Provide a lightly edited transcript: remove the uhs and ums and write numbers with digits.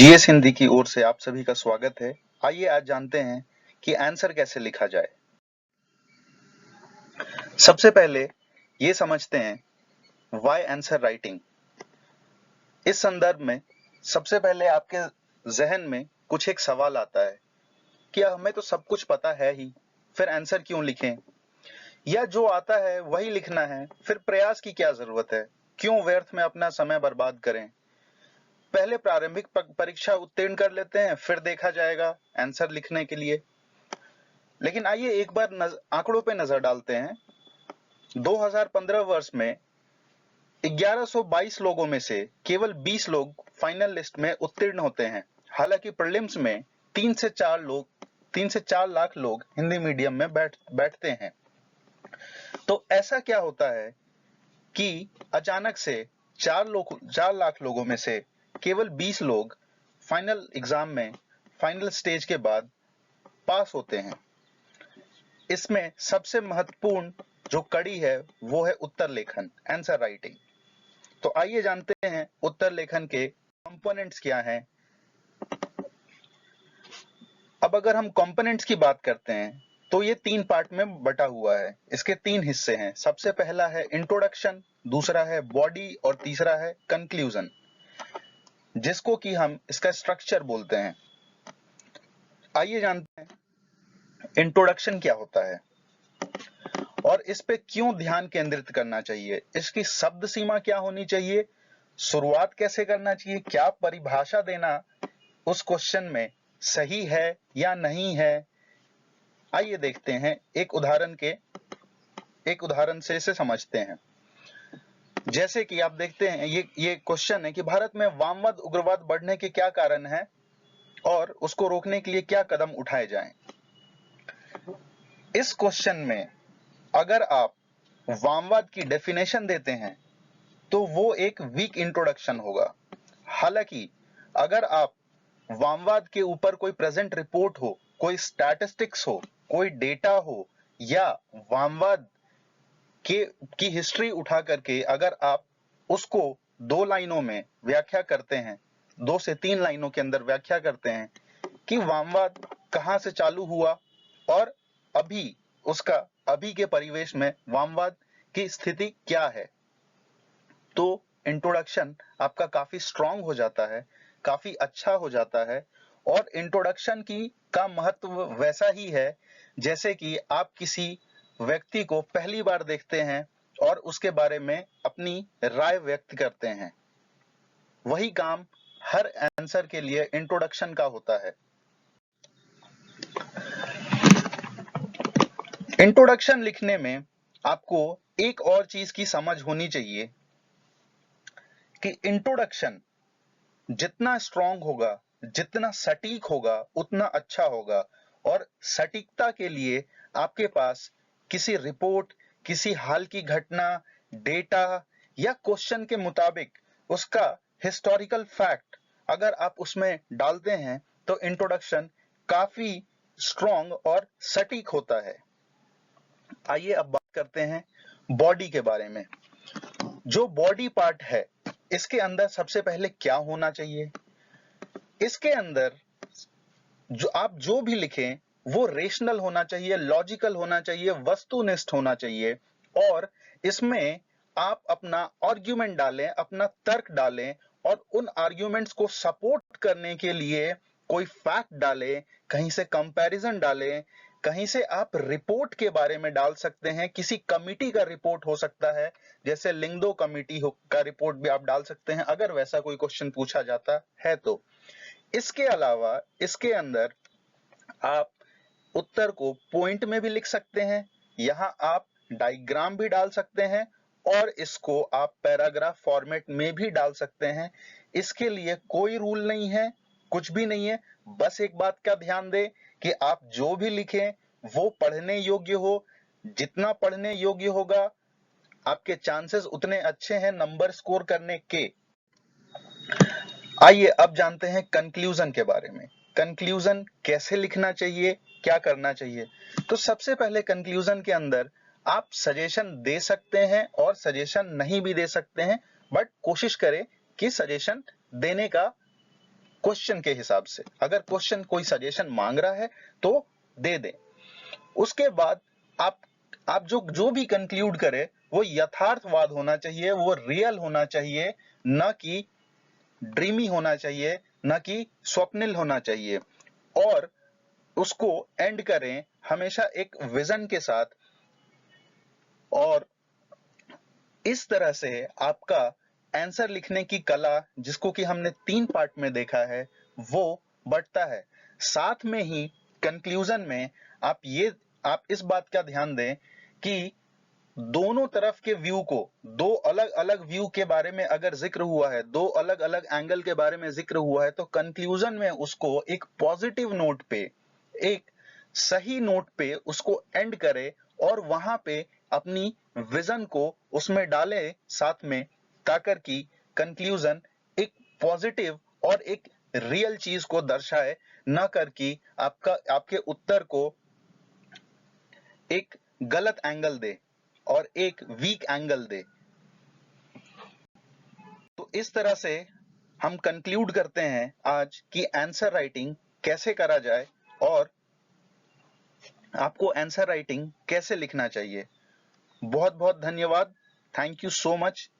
GS Hindi की ओर से आप सभी का स्वागत है। आइए आज जानते हैं कि आंसर कैसे लिखा जाए। सबसे पहले ये समझते हैं व्हाई आंसर राइटिंग। इस संदर्भ में सबसे पहले आपके जहन में कुछ एक सवाल आता है कि हमें तो सब कुछ पता है ही, फिर आंसर क्यों लिखें, या जो आता है वही लिखना है, फिर प्रयास की क्या जरूरत है, क्यों व्यर्थ में अपना समय बर्बाद करें। पहले प्रारंभिक परीक्षा उत्तीर्ण कर लेते हैं, फिर देखा जाएगा आंसर लिखने के लिए। लेकिन आइए एक बार आंकड़ों पे नजर डालते हैं। 2015 वर्ष में 1122 लोगों में से केवल 20 लोग फाइनल लिस्ट में उत्तीर्ण होते हैं। हालांकि प्रीलिम्स में 3 से 4 लाख लोग हिंदी मीडियम में बैठते हैं। तो ऐसा क्या होता है कि अचानक से 4 लाख लोगों में से केवल 20 लोग फाइनल एग्जाम में फाइनल स्टेज के बाद पास होते हैं। इसमें सबसे महत्वपूर्ण जो कड़ी है वो है उत्तर लेखन, आंसर राइटिंग। तो आइए जानते हैं उत्तर लेखन के कंपोनेंट्स क्या हैं। अब अगर हम कंपोनेंट्स की बात करते हैं तो ये 3 पार्ट में बटा हुआ है। इसके 3 हिस्से हैं। सबसे पहला है इंट्रोडक्शन, दूसरा है बॉडी और तीसरा है कंक्लूजन, जिसको कि हम इसका स्ट्रक्चर बोलते हैं। आइए जानते हैं इंट्रोडक्शन क्या होता है और इस पे क्यों ध्यान केंद्रित करना चाहिए, इसकी शब्द सीमा क्या होनी चाहिए, शुरुआत कैसे करना चाहिए, क्या परिभाषा देना उस क्वेश्चन में सही है या नहीं है। आइए देखते हैं एक उदाहरण से इसे समझते हैं। जैसे कि आप देखते हैं ये क्वेश्चन है कि भारत में वामवाद उग्रवाद बढ़ने के क्या कारण है और उसको रोकने के लिए क्या कदम उठाए जाएं। इस क्वेश्चन में अगर आप वामवाद की डेफिनेशन देते हैं तो वो एक वीक इंट्रोडक्शन होगा। हालांकि अगर आप वामवाद के ऊपर कोई प्रेजेंट रिपोर्ट हो, कोई स्टैटिस्टिक्स हो, कोई डेटा हो, या वामवाद की हिस्ट्री उठा करके अगर आप उसको 2 लाइनों में व्याख्या करते हैं, 2 से 3 लाइनों के अंदर व्याख्या करते हैं कि वामवाद कहां से चालू हुआ और अभी के परिवेश में वामवाद की स्थिति क्या है, तो इंट्रोडक्शन आपका काफी स्ट्रांग हो जाता है, काफी अच्छा हो जाता है। और इंट्रोडक्शन का महत्व वैसा ही है जैसे कि आप किसी व्यक्ति को पहली बार देखते हैं और उसके बारे में अपनी राय व्यक्त करते हैं। वही काम हर आंसर के लिए इंट्रोडक्शन का होता है। इंट्रोडक्शन लिखने में आपको एक और चीज की समझ होनी चाहिए कि इंट्रोडक्शन जितना स्ट्रांग होगा, जितना सटीक होगा, उतना अच्छा होगा। और सटीकता के लिए आपके पास किसी रिपोर्ट, किसी हाल की घटना, डेटा या क्वेश्चन के मुताबिक उसका हिस्टोरिकल फैक्ट अगर आप उसमें डालते हैं तो इंट्रोडक्शन काफी स्ट्रांग और सटीक होता है। आइए अब बात करते हैं बॉडी के बारे में। जो बॉडी पार्ट है इसके अंदर सबसे पहले क्या होना चाहिए। इसके अंदर आप जो भी लिखें वो रेशनल होना चाहिए, लॉजिकल होना चाहिए, वस्तुनिष्ठ होना चाहिए। और इसमें आप अपना आर्ग्यूमेंट डालें, अपना तर्क डालें और उन आर्ग्यूमेंट्स को सपोर्ट करने के लिए कोई फैक्ट डालें, कहीं से कंपैरिजन डालें, कहीं से आप रिपोर्ट के बारे में डाल सकते हैं। किसी कमिटी का रिपोर्ट हो सकता है, जैसे लिंगदो कमिटी का रिपोर्ट भी आप डाल सकते हैं अगर वैसा कोई क्वेश्चन पूछा जाता है तो। इसके अलावा इसके अंदर आप उत्तर को पॉइंट में भी लिख सकते हैं, यहां आप डायग्राम भी डाल सकते हैं और इसको आप पैराग्राफ फॉर्मेट में भी डाल सकते हैं। इसके लिए कोई रूल नहीं है, कुछ भी नहीं है। बस एक बात का ध्यान दें कि आप जो भी लिखें वो पढ़ने योग्य हो। जितना पढ़ने योग्य होगा आपके चांसेस उतने अच्छे हैं नंबर स्कोर करने के। आइए अब जानते हैं कंक्लूजन के बारे में। कंक्लूजन कैसे लिखना चाहिए, क्या करना चाहिए। तो सबसे पहले कंक्लूजन के अंदर आप सजेशन दे सकते हैं और सजेशन नहीं भी दे सकते हैं, बट कोशिश करें कि सजेशन देने का क्वेश्चन के हिसाब से। अगर क्वेश्चन कोई सजेशन मांग रहा है तो दे दें। उसके बाद आप जो भी कंक्लूड करें वो यथार्थवाद होना चाहिए, वो रियल होना चाहिए, न कि ड्रीमी होना चाहिए, न कि स्वप्निल होना चाहिए। और उसको एंड करें हमेशा एक विजन के साथ, और इस तरह से आपका आंसर लिखने की कला, जिसको कि हमने 3 पार्ट में देखा है, वो बढ़ता है। साथ में ही कंक्लूजन में आप इस बात का ध्यान दें कि दोनों तरफ के व्यू को, दो अलग-अलग व्यू के बारे में अगर जिक्र हुआ है, दो अलग-अलग एंगल के बारे में जिक्र हुआ है, तो कंक्लूजन में उसको एक पॉजिटिव नोट पे, एक सही नोट पे उसको एंड करे और वहां पे अपनी विजन को उसमें डाले साथ में, ताकर कि कंक्लूजन एक पॉजिटिव और एक रियल चीज को दर्शाए, न कर कि आपके उत्तर को एक गलत एंगल दे और एक वीक एंगल दे। तो इस तरह से हम कंक्लूड करते हैं आज कि आंसर राइटिंग कैसे करा जाए और आपको आंसर राइटिंग कैसे लिखना चाहिए। बहुत बहुत धन्यवाद। Thank you so much.